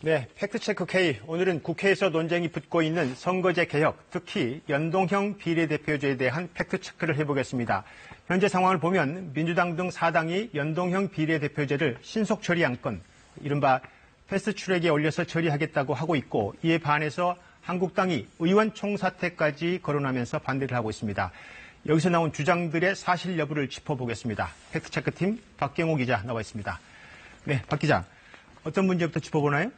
네, 팩트체크 K. 오늘은 국회에서 논쟁이 붙고 있는 선거제 개혁, 특히 연동형 비례대표제에 대한 팩트체크를 해보겠습니다. 현재 상황을 보면 민주당 등 4당이 연동형 비례대표제를 신속 처리 안건, 이른바 패스트트랙에 올려서 처리하겠다고 하고 있고, 이에 반해서 한국당이 의원 총사퇴까지 거론하면서 반대를 하고 있습니다. 여기서 나온 주장들의 사실 여부를 짚어보겠습니다. 팩트체크팀 박경호 기자 나와 있습니다. 네, 박 기자. 어떤 문제부터 짚어보나요?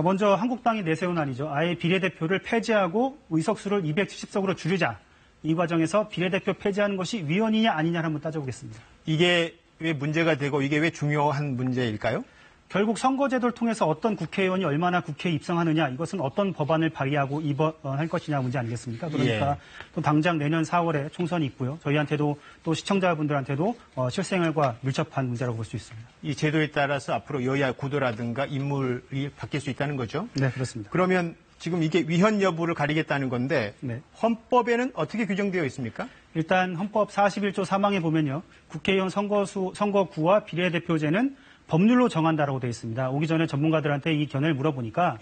먼저 한국당이 내세운 안이죠. 아예 비례대표를 폐지하고 의석수를 270석으로 줄이자. 이 과정에서 비례대표 폐지하는 것이 위헌이냐 아니냐를 한번 따져보겠습니다. 이게 왜 문제가 되고 이게 왜 중요한 문제일까요? 결국 선거제도를 통해서 어떤 국회의원이 얼마나 국회에 입성하느냐, 이것은 어떤 법안을 발의하고 입헌할 것이냐 문제 아니겠습니까? 그러니까 또 당장 내년 4월에 총선이 있고요. 저희한테도 또 시청자분들한테도 실생활과 밀접한 문제라고 볼 수 있습니다. 이 제도에 따라서 앞으로 여야 구도라든가 인물이 바뀔 수 있다는 거죠? 네, 그렇습니다. 그러면 지금 이게 위헌 여부를 가리겠다는 건데 네. 헌법에는 어떻게 규정되어 있습니까? 일단 헌법 41조 3항에 보면요. 국회의원 선거구와 비례대표제는 법률로 정한다라고 되어 있습니다. 오기 전에 전문가들한테 이 견해를 물어보니까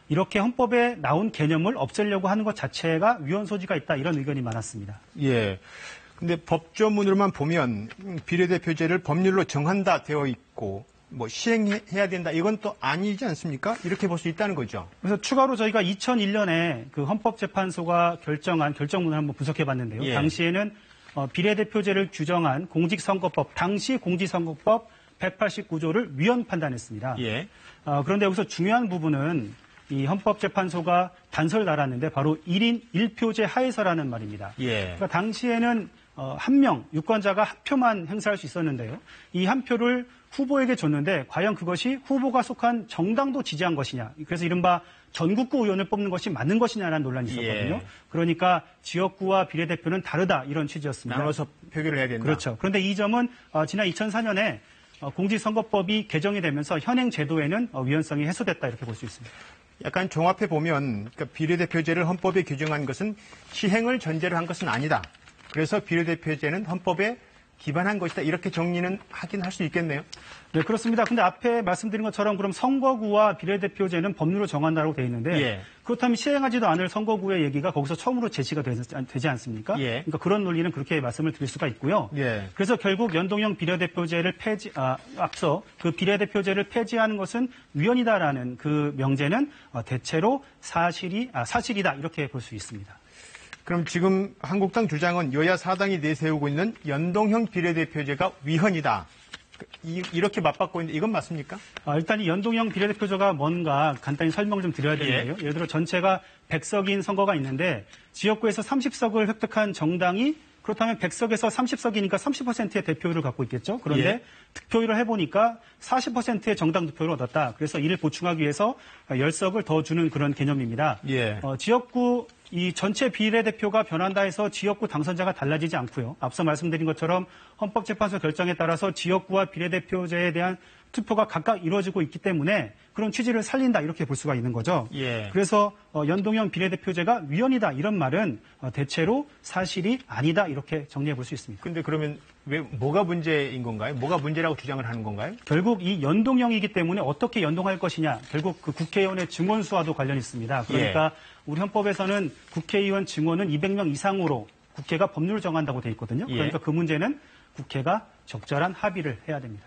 이렇게 헌법에 나온 개념을 없애려고 하는 것 자체가 위헌 소지가 있다, 이런 의견이 많았습니다. 예. 근데 법조문으로만 보면 비례대표제를 법률로 정한다 되어 있고 뭐 시행해야 된다, 이건 또 아니지 않습니까? 이렇게 볼 수 있다는 거죠. 그래서 추가로 저희가 2001년에 그 헌법재판소가 결정한 결정문을 한번 분석해 봤는데요. 당시에는 비례대표제를 규정한 공직선거법, 당시 공직선거법 189조를 위헌 판단했습니다. 그런데 여기서 중요한 부분은 이 헌법재판소가 단서를 달았는데 바로 1인 1표제 하에서라는 말입니다. 그러니까 당시에는 한 명, 유권자가 한 표만 행사할 수 있었는데요. 이 한 표를 후보에게 줬는데 과연 그것이 후보가 속한 정당도 지지한 것이냐. 그래서 이른바 전국구 의원을 뽑는 것이 맞는 것이냐라는 논란이 있었거든요. 그러니까 지역구와 비례대표는 다르다, 이런 취지였습니다. 나눠서 표결을 해야 된다. 그렇죠. 그런데 이 점은 지난 2004년에 공직선거법이 개정이 되면서 현행 제도에는 위헌성이 해소됐다, 이렇게 볼 수 있습니다. 약간 종합해 보면 그러니까 비례대표제를 헌법에 규정한 것은 시행을 전제로 한 것은 아니다. 그래서 비례대표제는 헌법에 기반한 것이다, 이렇게 정리는 하긴 할 수 있겠네요. 네, 그렇습니다. 근데 앞에 말씀드린 것처럼 그럼 선거구와 비례대표제는 법률로 정한다고 되어 있는데 그렇다면 시행하지도 않을 선거구의 얘기가 거기서 처음으로 제시가 되지 않습니까? 그러니까 그런 논리는 그렇게 말씀을 드릴 수가 있고요. 그래서 결국 연동형 비례대표제를 앞서 그 비례대표제를 폐지하는 것은 위헌이다라는 그 명제는 대체로 사실이다, 이렇게 볼 수 있습니다. 그럼 지금 한국당 주장은 여야 4당이 내세우고 있는 연동형 비례대표제가 위헌이다, 이렇게 맞받고 있는데 이건 맞습니까? 일단 이 연동형 비례대표제가 뭔가 간단히 설명을 좀 드려야 되는데요. 예를 들어 전체가 100석인 선거가 있는데 지역구에서 30석을 획득한 정당이 그렇다면 100석에서 30석이니까 30%의 대표율을 갖고 있겠죠. 그런데 득표율을 해보니까 40%의 정당 득표를 얻었다. 그래서 이를 보충하기 위해서 10석을 더 주는 그런 개념입니다. 지역구 이 전체 비례대표가 변한다 해서 지역구 당선자가 달라지지 않고요. 앞서 말씀드린 것처럼 헌법재판소 결정에 따라서 지역구와 비례대표제에 대한 투표가 각각 이루어지고 있기 때문에 그런 취지를 살린다, 이렇게 볼 수가 있는 거죠. 그래서 연동형 비례대표제가 위헌이다, 이런 말은 대체로 사실이 아니다, 이렇게 정리해 볼 수 있습니다. 그런데 그러면 뭐가 문제인 건가요? 뭐가 문제라고 주장을 하는 건가요? 결국 이 연동형이기 때문에 어떻게 연동할 것이냐, 결국 그 국회의원의 증원 수와도 관련이 있습니다. 그러니까 우리 헌법에서는 국회의원 증원은 200명 이상으로 국회가 법률을 정한다고 돼 있거든요. 그러니까 그 문제는 국회가 적절한 합의를 해야 됩니다.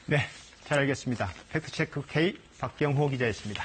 네, 잘 알겠습니다. 팩트체크 K 박경호 기자였습니다.